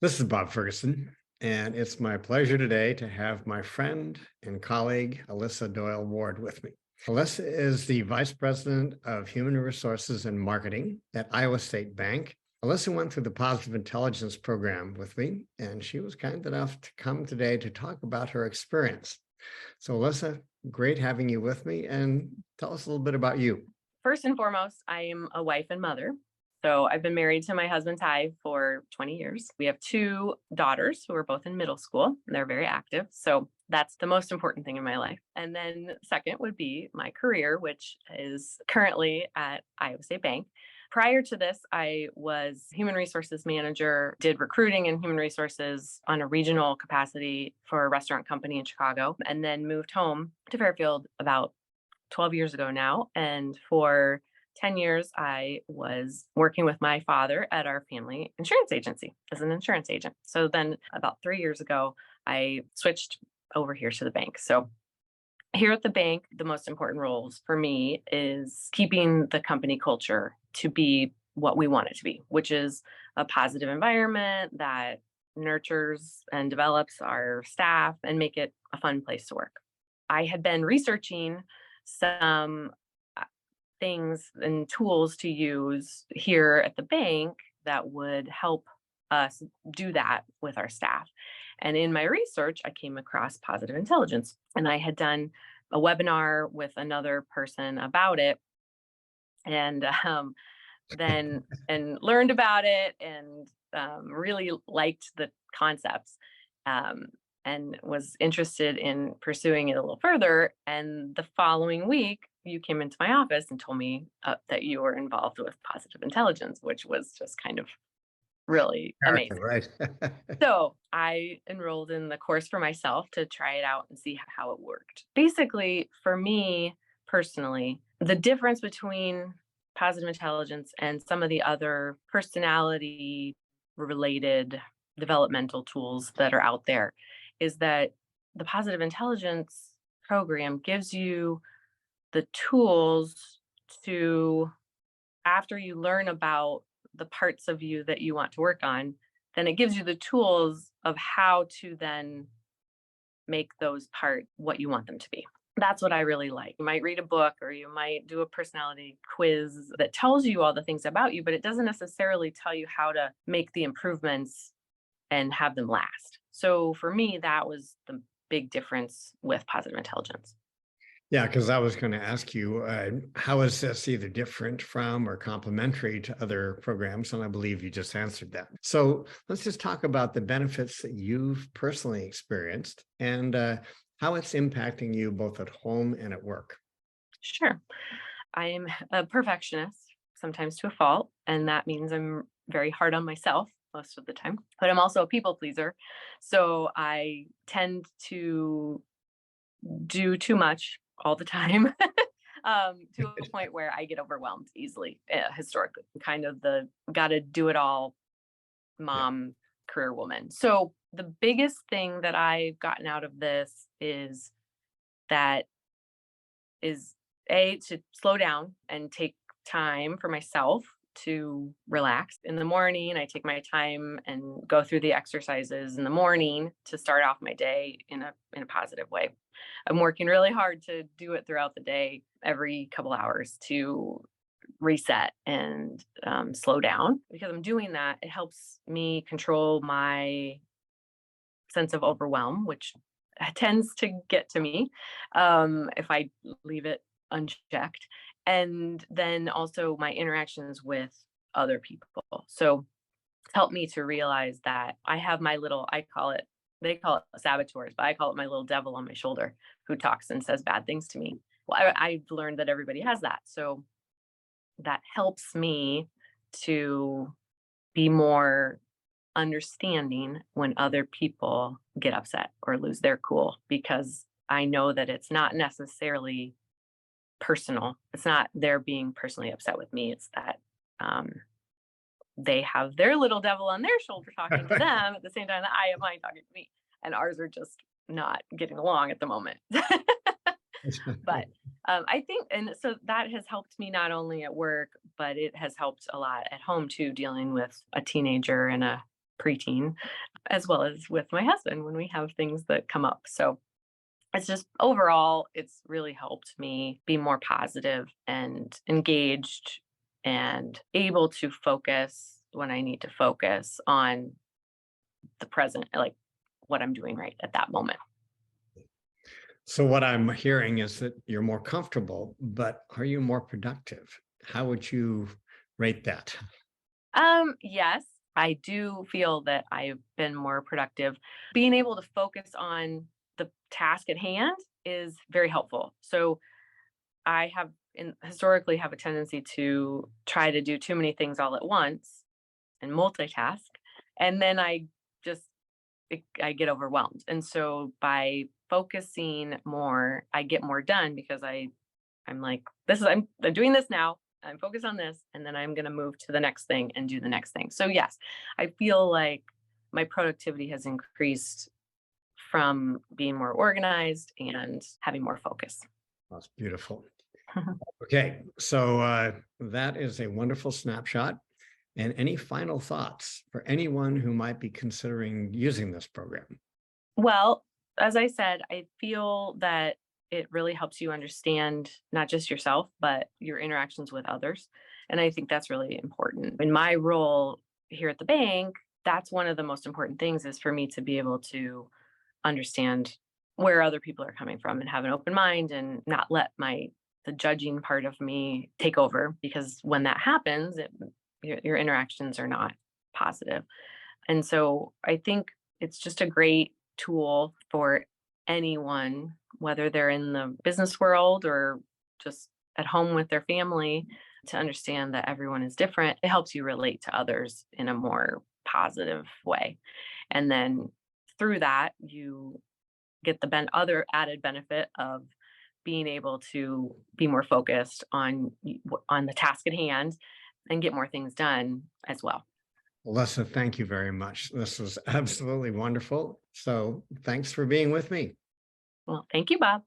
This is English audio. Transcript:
This is Bob Ferguson, and it's my pleasure today to have my friend and colleague, Alissa Doyle Ward, with me. Alissa is the Vice President of Human Resources and Marketing at Iowa State Bank. Alissa went through the Positive Intelligence program with me, and she was kind enough to come today to talk about her experience. So, Alissa, great having you with me, and tell us a little bit about you. First and foremost, I am a wife and mother. So I've been married to my husband, Ty, for 20 years. We have two daughters who are both in middle school, and they're very active. So that's the most important thing in my life. And then second would be my career, which is currently at Iowa State Bank. Prior to this, I was human resources manager, did recruiting and human resources on a regional capacity for a restaurant company in Chicago, and then moved home to Fairfield about 12 years ago now. And for 10 years, I was working with my father at our family insurance agency as an insurance agent. So then about 3 years ago, I switched over here to the bank. So here at the bank, the most important roles for me is keeping the company culture to be what we want it to be, which is a positive environment that nurtures and develops our staff and make it a fun place to work. I had been researching some things and tools to use here at the bank that would help us do that with our staff. And in my research, I came across positive intelligence, and I had done a webinar with another person about it, and then and learned about it, and really liked the concepts. And was interested in pursuing it a little further. And the following week, you came into my office and told me that you were involved with positive intelligence, which was just kind of really amazing. Right. So I enrolled in the course for myself to try it out and see how it worked. Basically, for me personally, the difference between positive intelligence and some of the other personality related developmental tools that are out there is that the positive intelligence program gives you the tools to, after you learn about the parts of you that you want to work on, then it gives you the tools of how to then make those part what you want them to be. That's what I really like. You might read a book or you might do a personality quiz that tells you all the things about you, but it doesn't necessarily tell you how to make the improvements and have them last. So for me, that was the big difference with positive intelligence. Yeah, because I was going to ask you, how is this either different from or complementary to other programs? And I believe you just answered that. So let's just talk about the benefits that you've personally experienced and how it's impacting you both at home and at work. Sure. I am a perfectionist, sometimes to a fault, and that means I'm very hard on myself most of the time, but I'm also a people pleaser. So I tend to do too much all the time to a point where I get overwhelmed easily, historically, kind of the got to do it all Yeah. mom, career woman. So the biggest thing that I've gotten out of this that is to slow down and take time for myself to relax in the morning. I take my time and go through the exercises in the morning to start off my day in a positive way. I'm working really hard to do it throughout the day, every couple hours, to reset and slow down. Because I'm doing that, it helps me control my sense of overwhelm, which tends to get to me if I leave it unchecked. And then also my interactions with other people. So it's helped me to realize that I have my little, they call it saboteurs, but I call it my little devil on my shoulder who talks and says bad things to me. Well, I've learned that everybody has that. So that helps me to be more understanding when other people get upset or lose their cool, because I know that it's not necessarily personal. It's not they're being personally upset with me. It's that they have their little devil on their shoulder talking to them at the same time that I have mine talking to me. And ours are just not getting along at the moment. But I think, and so that has helped me not only at work, but it has helped a lot at home too, dealing with a teenager and a preteen, as well as with my husband when we have things that come up. So it's just overall, it's really helped me be more positive and engaged and able to focus when I need to focus on the present, like what I'm doing right at that moment. So what I'm hearing is that you're more comfortable, but are you more productive? How would you rate that? Yes, I do feel that I've been more productive. Being able to focus on the task at hand is very helpful. So I have historically have a tendency to try to do too many things all at once and multitask, and then just I get overwhelmed. And so by focusing more, I get more done because I'm like, this is I'm doing this now. I'm focused on this, and then I'm going to move to the next thing and do the next thing. So yes, I feel like my productivity has increased from being more organized and having more focus. That's beautiful. Okay, so that is a wonderful snapshot. And any final thoughts for anyone who might be considering using this program? Well, as I said, I feel that it really helps you understand not just yourself, but your interactions with others. And I think that's really important. In my role here at the bank, that's one of the most important things is for me to be able to understand where other people are coming from and have an open mind and not let the judging part of me take over, because when that happens, your interactions are not positive. And so I think it's just a great tool for anyone, whether they're in the business world or just at home with their family, to understand that everyone is different. It helps you relate to others in a more positive way. And then through that, you get the other added benefit of being able to be more focused on the task at hand and get more things done as well. Alissa, thank you very much. This was absolutely wonderful. So thanks for being with me. Well, thank you, Bob.